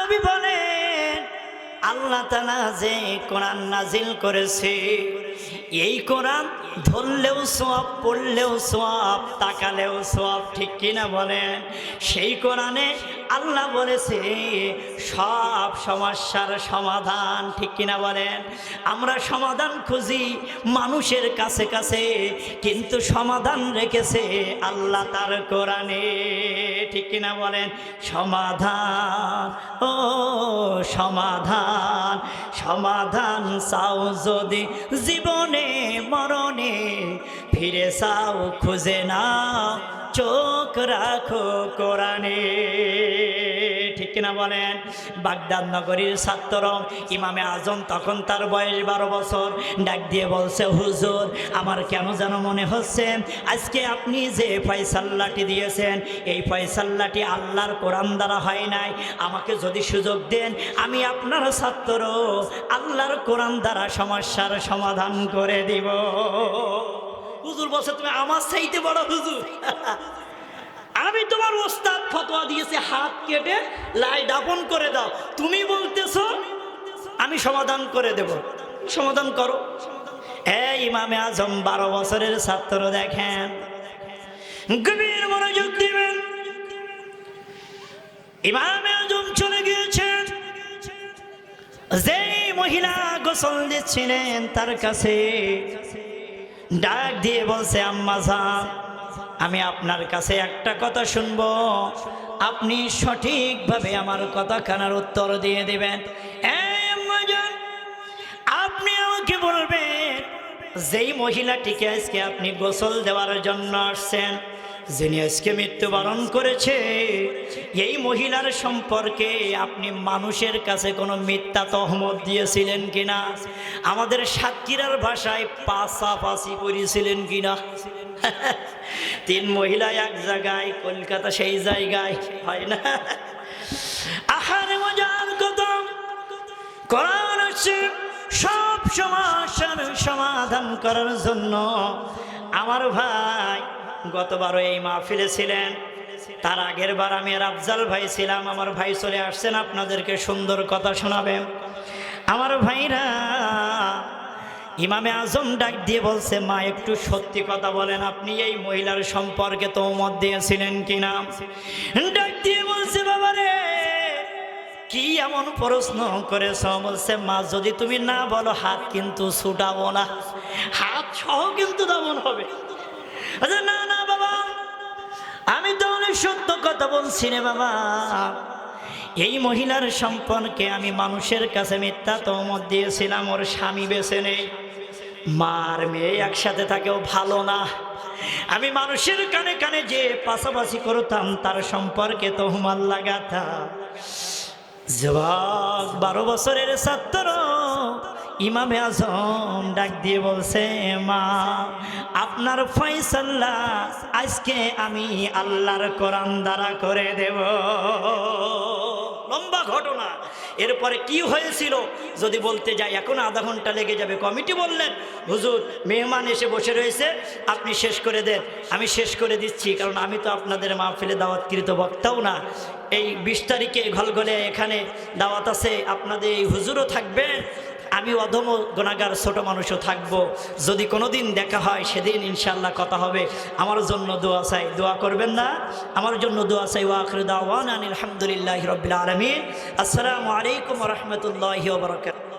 নবী বলেন আল্লাহ তাআলা যে কোরআন নাজিল করেছে, এই কোরআন ধরলেও সওয়াব, পড়লেও সওয়াব, তাকালেও সওয়াব, ঠিক কিনা বলেন? সেই কোরআনে আল্লাহ বলেছে সব সমস্যার সমাধান, ঠিক কিনা বলেন? আমরা সমাধান খুঁজি মানুষের কাছে কাছে, কিন্তু সমাধান রেখেছে আল্লাহ তার কোরআনে, ঠিক কিনা বলেন? সমাধান, ও সমাধান, সমাধান চাও যদি জীবনে মরণে, ফিরে চাও খুঁজে না চোখ রাখো কোরআনে, ঠিক কিনা বলেন? বাগদাদ নগরীর ছাত্র ইমামে আজম, তখন তার বয়স 12 বছর, ডাক দিয়ে বলছে হুজুর আমার কেন যেন মনে হচ্ছে আজকে আপনি যে ফয়সালাটি দিয়েছেন এই ফয়সালাটি আল্লাহর কোরআন দ্বারা হয় নাই, আমাকে যদি সুযোগ দেন আমি আপনার ছাত্র আল্লাহর কোরআন দ্বারা সমস্যার সমাধান করে দিব। হুজুর বলছে তুমি আমার চাইতে বড় হুজুর, আমি তোমার ওস্তাদ ফতোয়া দিয়েছে হাত কেটে লাই দাফন করে দাও, তুমি বলতেছো আমি সমাধান করে দেব, সমাধান করো। এই ইমামে আজম 12 বছরের ছাত্র, দেখেন গভীর মনোযোগ দিবেন। ইমামে আজম চলে গিয়েছেন, যেই মহিলা গোসল দিচ্ছিলেন তার কাছে ডাক দিয়ে বলছে আম্মা জান আমি আপনার কাছে একটা কথা শুনবো, আপনি সঠিকভাবে আমার কথা কানার উত্তর দিয়ে দিবেন। এই আম্মা জান আপনি আমাকে বলবেন যেই মহিলাটিকে আজকে আপনি গোসল দেওয়ার জন্য আসছেন, যিনি আজকে মৃত্যুবরণ করেছে, এই মহিলার সম্পর্কে আপনি মানুষের কাছে কোনো মিথ্যা তহমত দিয়েছিলেন কিনা? আমাদের সাতক্ষীরার ভাষায় পাশাপাশি করেছিলেন কিনা? 3 মহিলা এক জায়গায়, কলকাতা সেই জায়গায়, হয় না? আহারে মজার কথা, কোরআন আছে সব সমস্যার সমাধান করার জন্য। আমার ভাই গতবারও এই মাহফিলে ছিলেন, তার আগের বার আমি আর আফজাল ভাই ছিলাম। আমার ভাই চলে আসছেন আপনাদেরকে সুন্দর কথা শোনাবেন। আমার ভাইরা ইমামে আজম ডাক দিয়ে বলছে মা একটু সত্যি কথা বলেন, আপনি এই মহিলার সম্পর্কে তহমত দিয়েছিলেন কিনা? ডাক দিয়ে বলছে বাবা রে কি এমন প্রশ্ন করেছ? বলছে মা যদি তুমি না বলো হাত কিন্তু ছুটাবো না, হাত সহ কিন্তু দমন হবে। আচ্ছা না না বাবা আমি তো অনেক সত্য কথা বলছি রে বাবা, এই মহিলার সম্পর্কে আমি মানুষের কাছে মিথ্যা তহমত দিয়েছিলাম, ওর স্বামী বেঁচে নেই, মার মেয়ে একসাথে থাকেও ভালো না, আমি মানুষের কানে কানে যে পাশাপাশি করতাম তার সম্পর্কে তহমত লাগাতাম। যুবক 12 বছরের ছাত্র ইমামে আজম ডাক দিয়ে বলছে মা আপনার ফয়সালা আজকে আমি আল্লাহর কোরআন দ্বারা করে দেব। লম্বা ঘটনা। এরপরে কি হয়েছিল যদি বলতে যাই এখন আধা ঘন্টা লেগে যাবে। কমিটি বললেন হুজুর মেহমান এসে বসে রয়েছে, আপনি শেষ করে দেন। আমি শেষ করে দিচ্ছি, কারণ আমি তো আপনাদের মাহফিলে দাওয়াতকৃত বক্তাও না। এই 20 তারিখে ঘলঘলে এখানে দাওয়াত আছে, আপনাদের এই হুজুরও থাকবেন, আমি অধম গুনাহগার ছোট মানুষও থাকবো। যদি কোনোদিন দেখা হয় সেদিন ইনশাআল্লাহ কথা হবে। আমার জন্য দোয়া চাই, দোয়া করবেন না? আমার জন্য দোয়া চাই। ওয়া আখিরু দাওয়ানা আলহামদুলিল্লাহি রাব্বিল আলামিন। আসসালামু আলাইকুম ওয়া রাহমাতুল্লাহি ওয়া বারাকাতুহু।